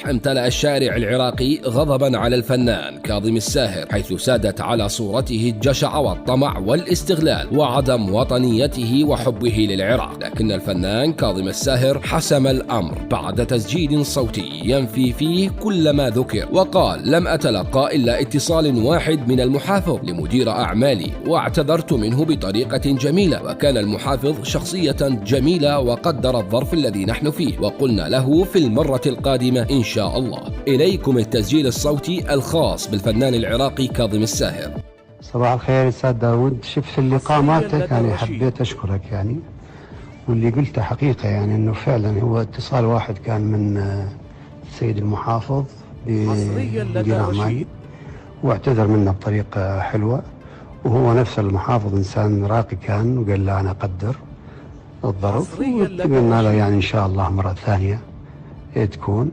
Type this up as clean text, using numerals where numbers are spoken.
امتلأ الشارع العراقي غضبا على الفنان كاظم الساهر، حيث سادت على صورته الجشع والطمع والاستغلال وعدم وطنيته وحبه للعراق. لكن الفنان كاظم الساهر حسم الأمر بعد تسجيل صوتي ينفي فيه كل ما ذكر، وقال: لم أتلقى إلا اتصال واحد من المحافظ لمدير أعمالي، واعتذرت منه بطريقة جميلة، وكان المحافظ شخصية جميلة وقدر الظرف الذي نحن فيه، وقلنا له في المرة القادمة إن شاء الله. إليكم التسجيل الصوتي الخاص بالفنان العراقي كاظم الساهر. صباح الخير أستاذ داود، شفت اللقاء مالتك، يعني حبيت أشكرك يعني، واللي قلته حقيقة يعني أنه فعلا هو اتصال واحد كان من السيد المحافظ لمدير أعمالي، واعتذر منه بطريقة حلوة، وهو نفس المحافظ إنسان راقي كان، وقال له أنا أقدر الظرف، وقلنا له يعني إن شاء الله مرة ثانية تكون.